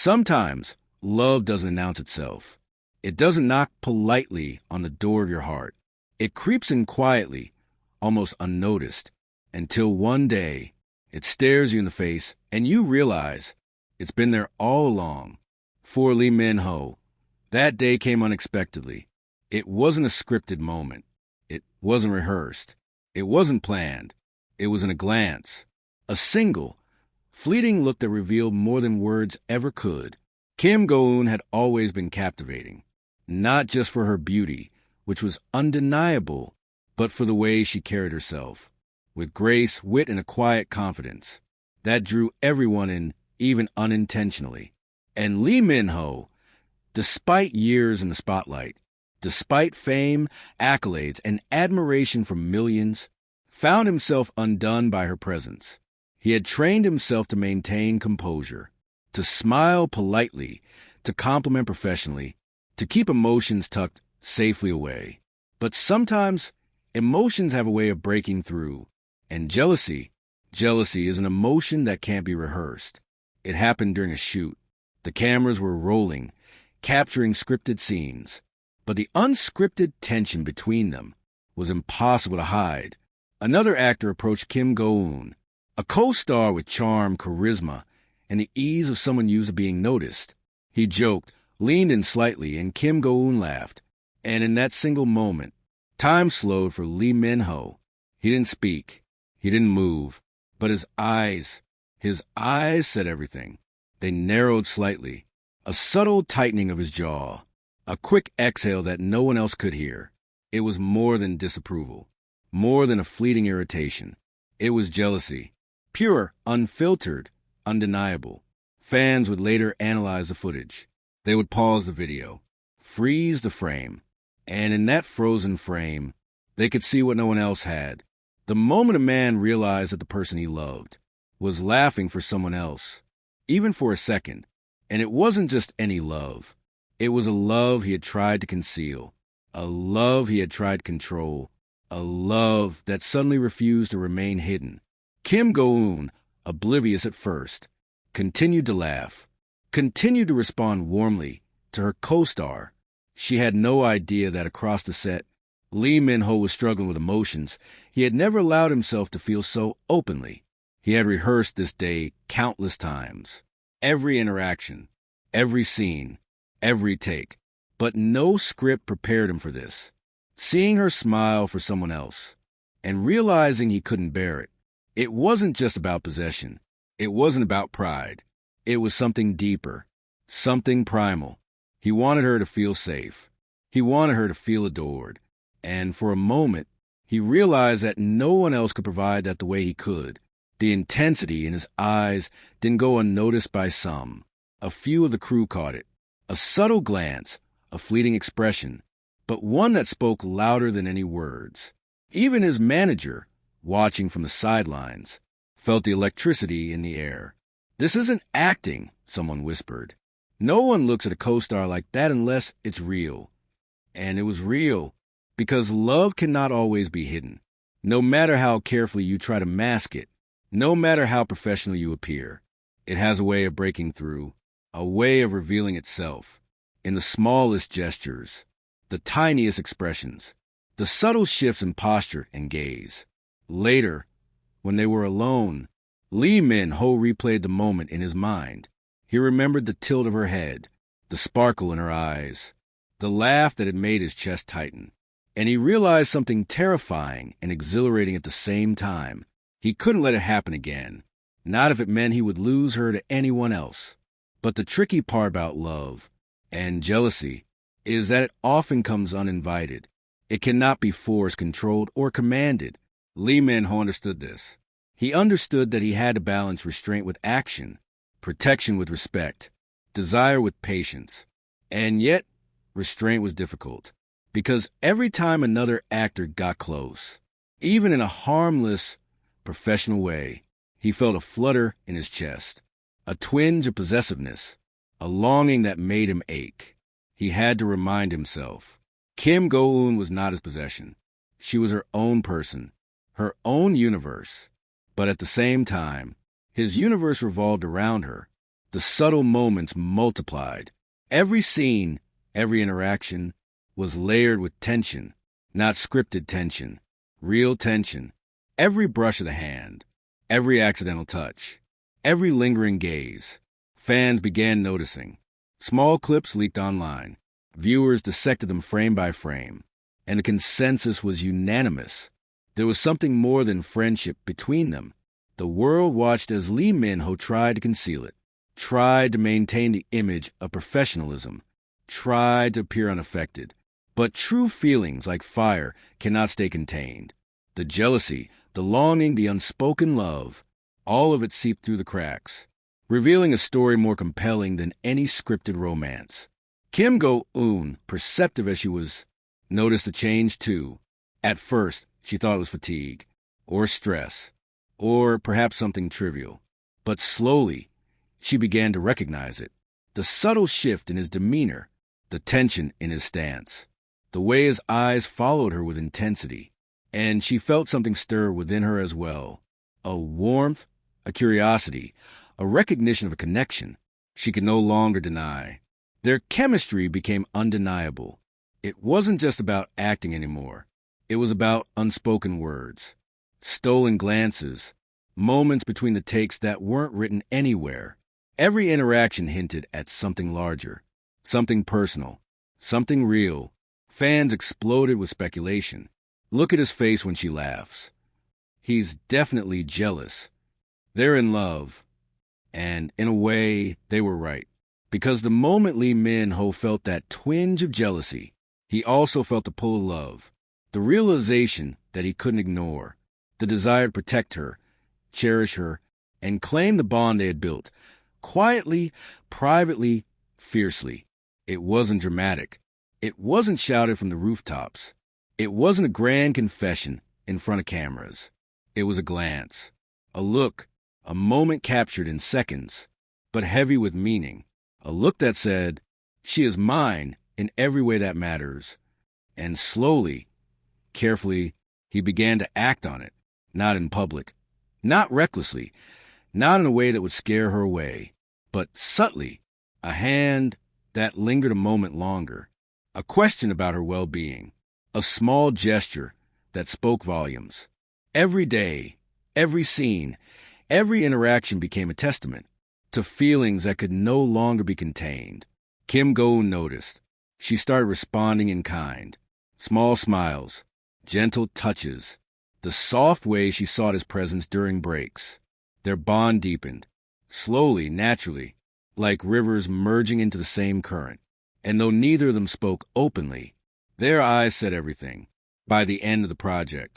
Sometimes love doesn't announce itself. It doesn't knock politely on the door of your heart. It creeps in quietly, almost unnoticed, until one day it stares you in the face and you realize it's been there all along. For Lee Min-ho, that day came unexpectedly. It wasn't a scripted moment. It wasn't rehearsed. It wasn't planned. It was in a glance. A single, fleeting look that revealed more than words ever could. Kim Go-eun had always been captivating, not just for her beauty, which was undeniable, but for the way she carried herself, with grace, wit, and a quiet confidence that drew everyone in, even unintentionally. And Lee Min-ho, despite years in the spotlight, despite fame, accolades, and admiration from millions, found himself undone by her presence. He had trained himself to maintain composure, to smile politely, to compliment professionally, to keep emotions tucked safely away. But sometimes emotions have a way of breaking through, and jealousy is an emotion that can't be rehearsed. It happened during a shoot. The cameras were rolling, capturing scripted scenes, but the unscripted tension between them was impossible to hide. Another actor approached Kim Go-eun, a co-star with charm, charisma, and the ease of someone used to being noticed. He joked, leaned in slightly, and Kim Go-eun laughed. And in that single moment, time slowed for Lee Min-ho. He didn't speak. He didn't move. But his eyes said everything. They narrowed slightly. A subtle tightening of his jaw. A quick exhale that no one else could hear. It was more than disapproval. More than a fleeting irritation. It was jealousy. Pure, unfiltered, undeniable. Fans would later analyze the footage. They would pause the video, freeze the frame, and in that frozen frame, they could see what no one else had. The moment a man realized that the person he loved was laughing for someone else, even for a second, and it wasn't just any love. It was a love he had tried to conceal, a love he had tried to control, a love that suddenly refused to remain hidden. Kim Go-eun, oblivious at first, continued to laugh, continued to respond warmly to her co-star. She had no idea that across the set, Lee Min-ho was struggling with emotions he had never allowed himself to feel so openly. He had rehearsed this day countless times. Every interaction, every scene, every take. But no script prepared him for this. Seeing her smile for someone else, and realizing he couldn't bear it. It wasn't just about possession. It wasn't about pride. It was something deeper, something primal. He wanted her to feel safe. He wanted her to feel adored. And for a moment, he realized that no one else could provide that the way he could. The intensity in his eyes didn't go unnoticed by some. A few of the crew caught it. A subtle glance, a fleeting expression, but one that spoke louder than any words. Even his manager, watching from the sidelines, felt the electricity in the air. "This isn't acting," someone whispered. "No one looks at a co-star like that unless it's real." And it was real, because love cannot always be hidden. No matter how carefully you try to mask it, no matter how professional you appear, it has a way of breaking through, a way of revealing itself, in the smallest gestures, the tiniest expressions, the subtle shifts in posture and gaze. Later, when they were alone, Lee Min-ho replayed the moment in his mind. He remembered the tilt of her head, the sparkle in her eyes, the laugh that had made his chest tighten. And he realized something terrifying and exhilarating at the same time. He couldn't let it happen again, not if it meant he would lose her to anyone else. But the tricky part about love and jealousy is that it often comes uninvited. It cannot be forced, controlled, or commanded. Lee Min-ho understood this. He understood that he had to balance restraint with action, protection with respect, desire with patience. And yet, restraint was difficult, because every time another actor got close, even in a harmless, professional way, he felt a flutter in his chest, a twinge of possessiveness, a longing that made him ache. He had to remind himself, Kim Go-eun was not his possession. She was her own person, her own universe. But at the same time, his universe revolved around her. The subtle moments multiplied. Every scene, every interaction was layered with tension, not scripted tension, real tension. Every brush of the hand, every accidental touch, every lingering gaze. Fans began noticing. Small clips leaked online. Viewers dissected them frame by frame, and the consensus was unanimous. There was something more than friendship between them. The world watched as Lee Min-ho tried to conceal it, tried to maintain the image of professionalism, tried to appear unaffected. But true feelings like fire cannot stay contained. The jealousy, the longing, the unspoken love, all of it seeped through the cracks, revealing a story more compelling than any scripted romance. Kim Go-eun, perceptive as she was, noticed a change too. At first, she thought it was fatigue, or stress, or perhaps something trivial. But slowly, she began to recognize it. The subtle shift in his demeanor, the tension in his stance, the way his eyes followed her with intensity. And she felt something stir within her as well. A warmth, a curiosity, a recognition of a connection she could no longer deny. Their chemistry became undeniable. It wasn't just about acting anymore. It was about unspoken words, stolen glances, moments between the takes that weren't written anywhere. Every interaction hinted at something larger, something personal, something real. Fans exploded with speculation. Look at his face when she laughs. He's definitely jealous. They're in love. And in a way, they were right. Because the moment Lee Min-ho felt that twinge of jealousy, he also felt the pull of love, the realization that he couldn't ignore, the desire to protect her, cherish her, and claim the bond they had built, quietly, privately, fiercely. It wasn't dramatic. It wasn't shouted from the rooftops. It wasn't a grand confession in front of cameras. It was a glance, a look, a moment captured in seconds, but heavy with meaning. A look that said, "She is mine in every way that matters." And slowly, carefully, he began to act on it, not in public, not recklessly, not in a way that would scare her away, but subtly, a hand that lingered a moment longer, a question about her well-being, a small gesture that spoke volumes. Every day, every scene, every interaction became a testament to feelings that could no longer be contained. Kim Go-eun noticed. She started responding in kind. Small smiles, gentle touches, the soft way she sought his presence during breaks. Their bond deepened, slowly, naturally, like rivers merging into the same current. And though neither of them spoke openly, their eyes said everything. By the end of the project,